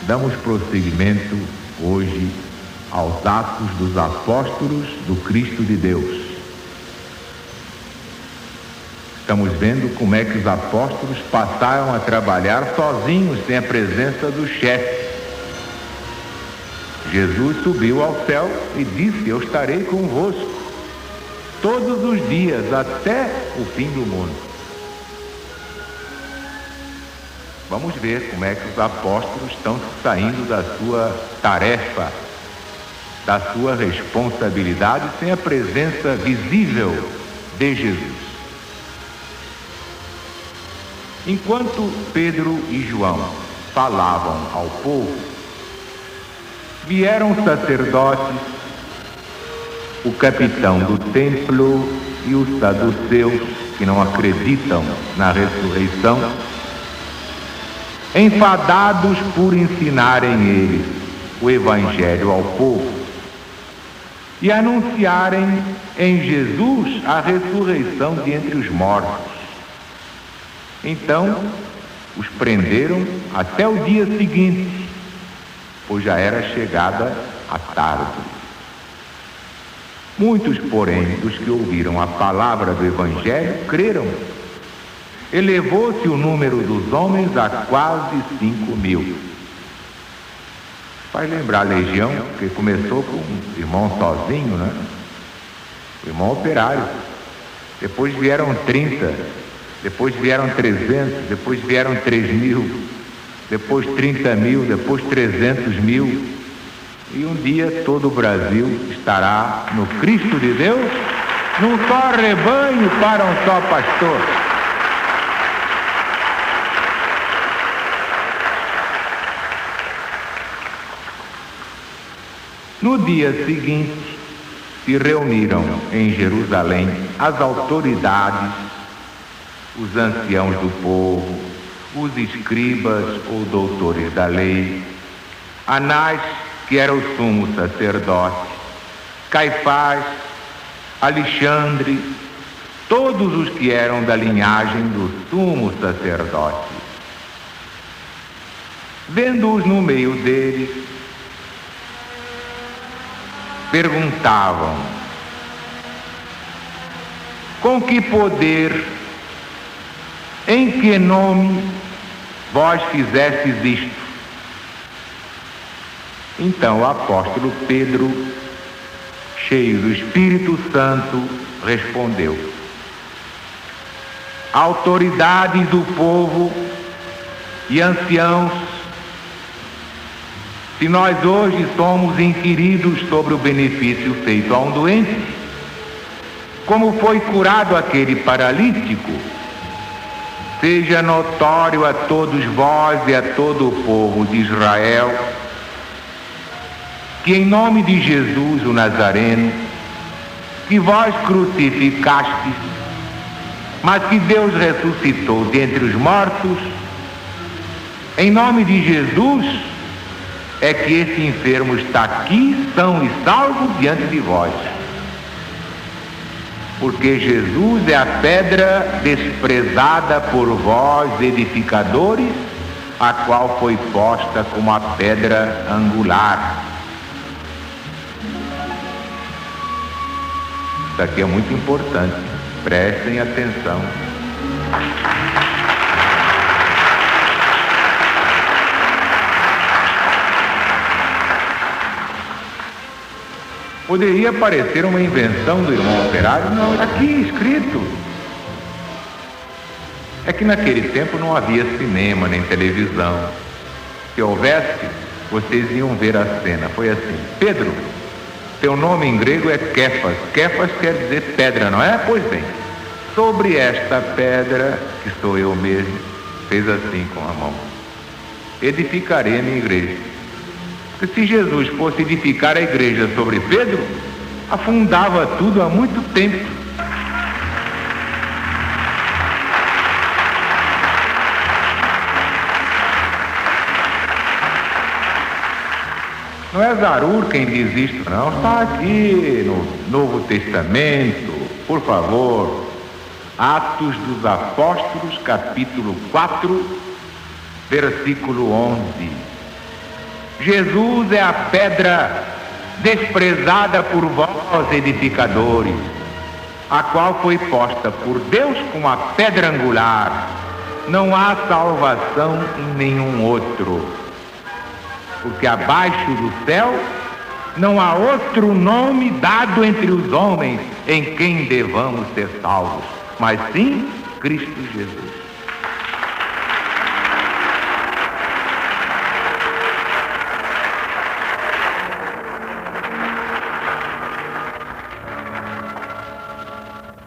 Damos prosseguimento hoje aos Atos dos Apóstolos do Cristo de Deus. Estamos vendo como é que os apóstolos passaram a trabalhar sozinhos, sem a presença do chefe. Jesus subiu ao céu e disse: eu estarei convosco todos os dias até o fim do mundo. Vamos ver como é que os apóstolos estão saindo da sua tarefa, da sua responsabilidade, sem a presença visível de Jesus. Enquanto Pedro e João falavam ao povo, vieram os sacerdotes, o capitão do templo e os saduceus, que não acreditam na ressurreição, enfadados por ensinarem eles o Evangelho ao povo e anunciarem em Jesus a ressurreição de entre os mortos. Então, os prenderam até o dia seguinte, pois já era chegada a tarde. Muitos, porém, dos que ouviram a palavra do Evangelho, creram. Elevou-se o número dos homens a quase 5.000. Faz lembrar a legião, que começou com um irmão sozinho, né? O irmão operário. Depois vieram 30, depois vieram 300, depois vieram 3.000, depois 30.000, depois 300.000. E um dia todo o Brasil estará no Cristo de Deus, num só rebanho para um só pastor. No dia seguinte, se reuniram em Jerusalém as autoridades, os anciãos do povo, os escribas ou doutores da lei, Anás, que era o sumo sacerdote, Caifás, Alexandre, todos os que eram da linhagem do sumo sacerdote. Vendo-os no meio deles, perguntavam: com que poder, em que nome vós fizestes isto? Então o apóstolo Pedro, cheio do Espírito Santo, respondeu: autoridades do povo e anciãos, se nós hoje somos inquiridos sobre o benefício feito a um doente, como foi curado aquele paralítico, seja notório a todos vós e a todo o povo de Israel, que em nome de Jesus o Nazareno, que vós crucificastes, mas que Deus ressuscitou dentre os mortos, em nome de Jesus é que esse enfermo está aqui, são e salvo diante de vós. Porque Jesus é a pedra desprezada por vós, edificadores, a qual foi posta como a pedra angular. Isso aqui é muito importante, prestem atenção. Poderia parecer uma invenção do irmão operário, não, está aqui escrito. É que naquele tempo não havia cinema nem televisão. Se houvesse, vocês iam ver a cena. Foi assim: Pedro, teu nome em grego é Kéfas. Kéfas quer dizer pedra, não é? Pois bem, sobre esta pedra, que sou eu mesmo, fez assim com a mão, edificarei a minha igreja. Porque se Jesus fosse edificar a igreja sobre Pedro, afundava tudo há muito tempo. Não é Zarur quem diz isto, não. Está aqui no Novo Testamento, por favor. Atos dos Apóstolos, capítulo 4, versículo 11. Jesus é a pedra desprezada por vós, edificadores, a qual foi posta por Deus como a pedra angular. Não há salvação em nenhum outro, porque abaixo do céu não há outro nome dado entre os homens em quem devamos ser salvos, mas sim Cristo Jesus.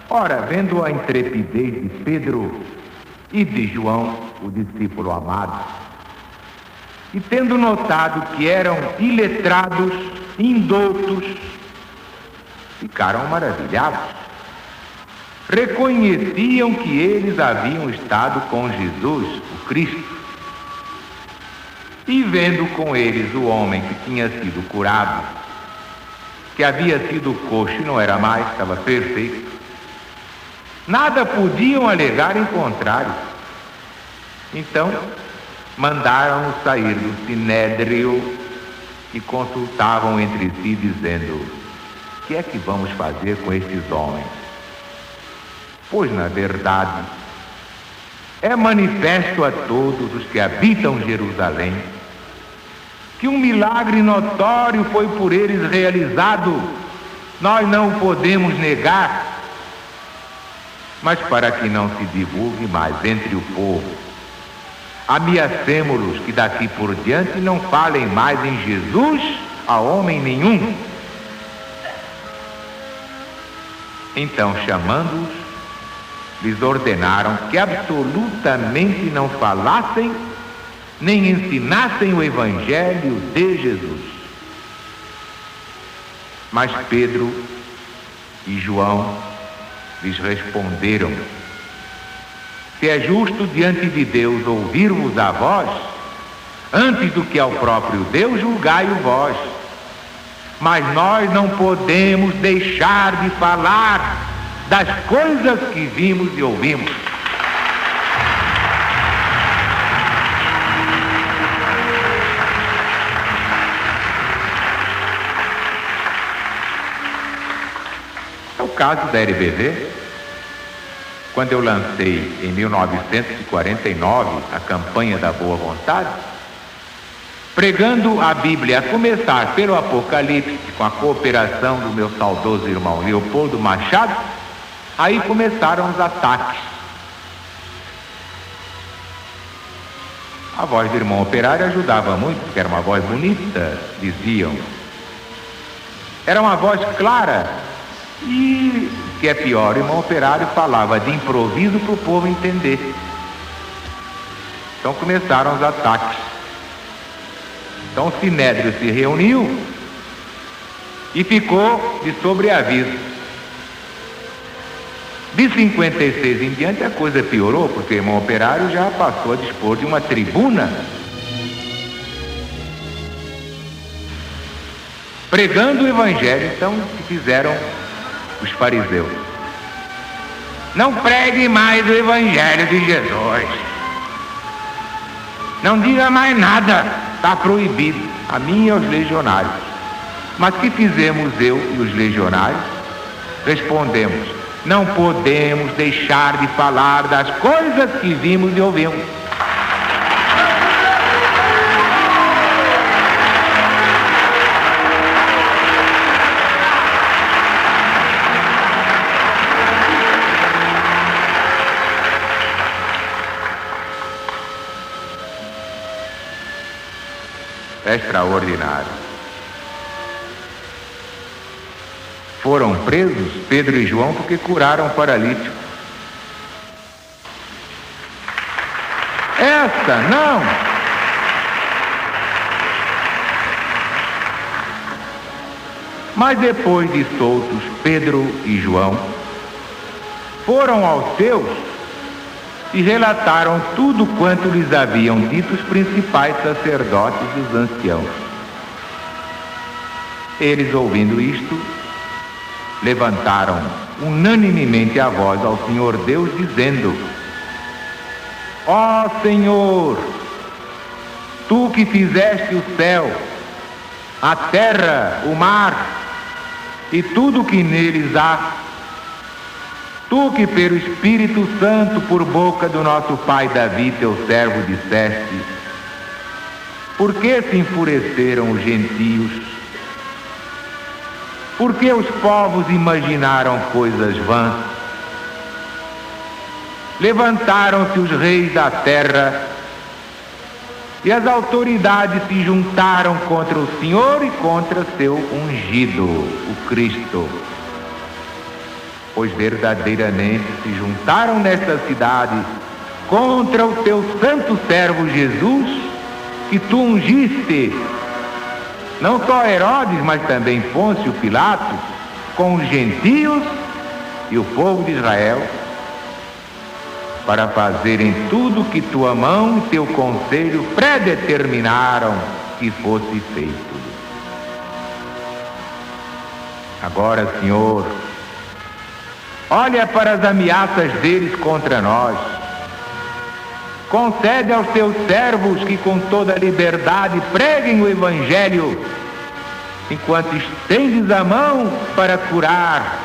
Ora, vendo a intrepidez de Pedro e de João, o discípulo amado, e tendo notado que eram iletrados, indoutos, ficaram maravilhados. Reconheciam que eles haviam estado com Jesus, o Cristo. E vendo com eles o homem que tinha sido curado, que havia sido coxo e não era mais, estava perfeito, nada podiam alegar em contrário. Então, mandaram-no sair do sinédrio e consultavam entre si, dizendo: o que é que vamos fazer com estes homens? Pois, na verdade, é manifesto a todos os que habitam Jerusalém que um milagre notório foi por eles realizado. Nós não podemos negar, mas para que não se divulgue mais entre o povo, ameacemo-los que daqui por diante não falem mais em Jesus a homem nenhum. Então, chamando-os, lhes ordenaram que absolutamente não falassem nem ensinassem o Evangelho de Jesus. Mas Pedro e João lhes responderam: se é justo diante de Deus ouvir-vos a vós, antes do que ao próprio Deus, julgai-o vós. Mas nós não podemos deixar de falar das coisas que vimos e ouvimos. É o caso da LBV. Quando eu lancei em 1949 a campanha da Boa Vontade, pregando a Bíblia, a começar pelo Apocalipse, com a cooperação do meu saudoso irmão Leopoldo Machado, aí começaram os ataques. A voz do irmão operário ajudava muito, porque era uma voz bonita, diziam. Era uma voz clara e, o que é pior, o irmão operário falava de improviso para o povo entender. Então começaram os ataques. Então o Sinédrio se reuniu e ficou de sobreaviso. De 56 em diante a coisa piorou, porque o irmão operário já passou a dispor de uma tribuna pregando o Evangelho. Então, o que fizeram os fariseus? Não pregue mais o Evangelho de Jesus. Não diga mais nada, está proibido, a mim e aos legionários. Mas que fizemos eu e os legionários? Respondemos: não podemos deixar de falar das coisas que vimos e ouvimos. É extraordinário. Foram presos Pedro e João porque curaram o paralítico. Essa não. Mas depois de soltos Pedro e João, foram aos seus e relataram tudo quanto lhes haviam dito os principais sacerdotes e os anciãos. Eles, ouvindo isto, levantaram unanimemente a voz ao Senhor Deus, dizendo: ó Senhor, Tu que fizeste o céu, a terra, o mar e tudo que neles há, tu que pelo Espírito Santo, por boca do nosso pai Davi, teu servo, disseste: por que se enfureceram os gentios? Por que os povos imaginaram coisas vãs? Levantaram-se os reis da terra e as autoridades se juntaram contra o Senhor e contra seu ungido, o Cristo. Pois verdadeiramente se juntaram nesta cidade contra o teu santo servo Jesus, que tu ungiste, não só Herodes, mas também Pôncio Pilatos, com os gentios e o povo de Israel, para fazerem tudo que tua mão e teu conselho predeterminaram que fosse feito. Agora, Senhor, olha para as ameaças deles contra nós. Concede aos teus servos que com toda liberdade preguem o Evangelho, enquanto estendes a mão para curar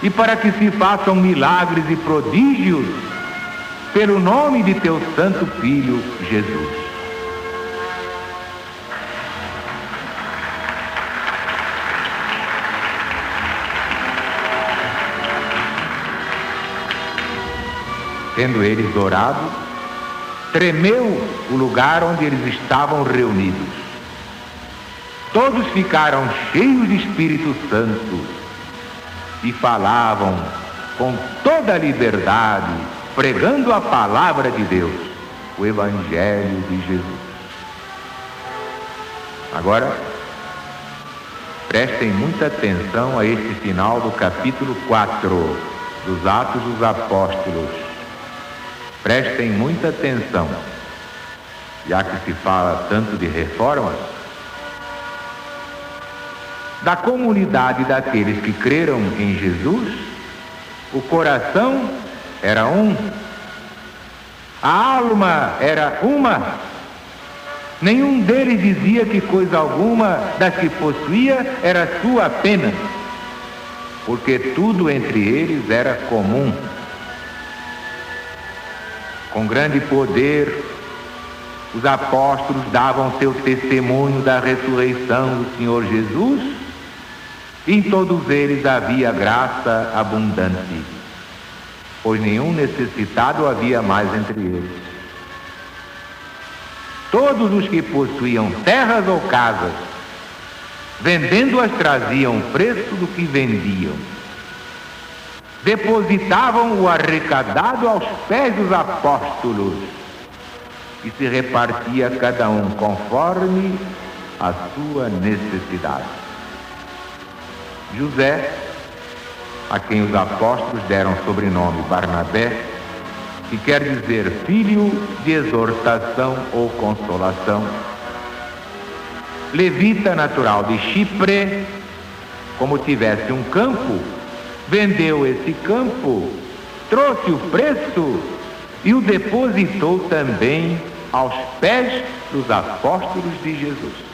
e para que se façam milagres e prodígios pelo nome de teu santo Filho, Jesus. Tendo eles orado, tremeu o lugar onde eles estavam reunidos. Todos ficaram cheios de Espírito Santo e falavam com toda a liberdade, pregando a palavra de Deus, o Evangelho de Jesus. Agora, prestem muita atenção a este final do capítulo 4 dos Atos dos Apóstolos. Prestem muita atenção, já que se fala tanto de reformas. Da comunidade daqueles que creram em Jesus, o coração era um, a alma era uma. Nenhum deles dizia que coisa alguma das que possuía era sua apenas, porque tudo entre eles era comum. Com grande poder, os apóstolos davam seu testemunho da ressurreição do Senhor Jesus, e em todos eles havia graça abundante, pois nenhum necessitado havia mais entre eles. Todos os que possuíam terras ou casas, vendendo-as, traziam o preço do que vendiam. Depositavam o arrecadado aos pés dos apóstolos, e se repartia cada um conforme a sua necessidade. José, a quem os apóstolos deram o sobrenome Barnabé, que quer dizer filho de exortação ou consolação, levita natural de Chipre, como tivesse um campo, vendeu esse campo, trouxe o preço e o depositou também aos pés dos apóstolos de Jesus.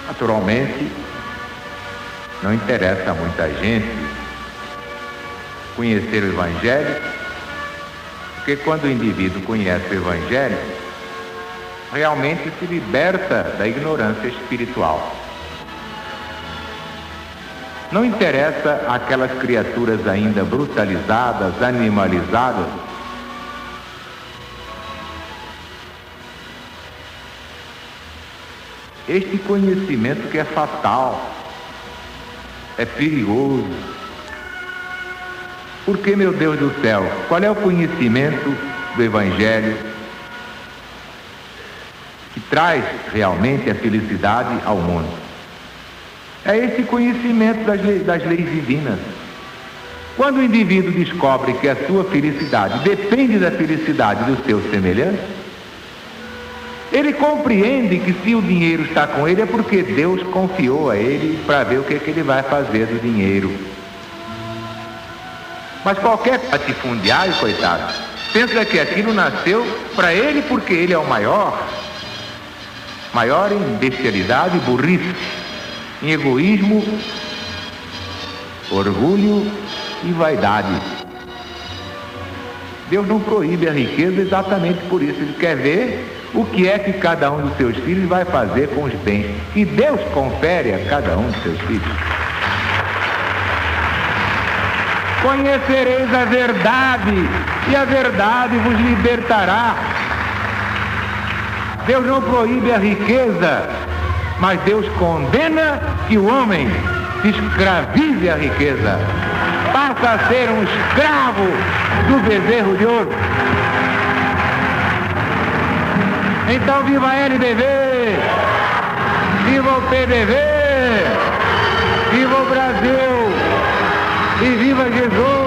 Naturalmente, não interessa a muita gente conhecer o Evangelho, porque quando o indivíduo conhece o Evangelho, realmente se liberta da ignorância espiritual. Não interessa aquelas criaturas ainda brutalizadas, animalizadas, este conhecimento que é fatal, é perigoso. Porque, meu Deus do céu, qual é o conhecimento do Evangelho que traz realmente a felicidade ao mundo? É esse conhecimento das leis divinas. Quando o indivíduo descobre que a sua felicidade depende da felicidade dos seus semelhantes, Ele compreende que se o dinheiro está com ele é porque Deus confiou a ele para ver o que ele vai fazer do dinheiro. Mas qualquer latifundiário, coitado, pensa que aquilo nasceu para ele porque ele é o maior em bestialidade e burrice, em egoísmo, orgulho e vaidade. Deus não proíbe a riqueza exatamente por isso. Ele quer ver o que é que cada um dos seus filhos vai fazer com os bens que Deus confere a cada um dos seus filhos. Conhecereis a verdade, e a verdade vos libertará. Deus não proíbe a riqueza, mas Deus condena que o homem escravize a riqueza, passa a ser um escravo do bezerro de ouro. Então viva a LBV, viva o PDV, viva o Brasil e viva Jesus!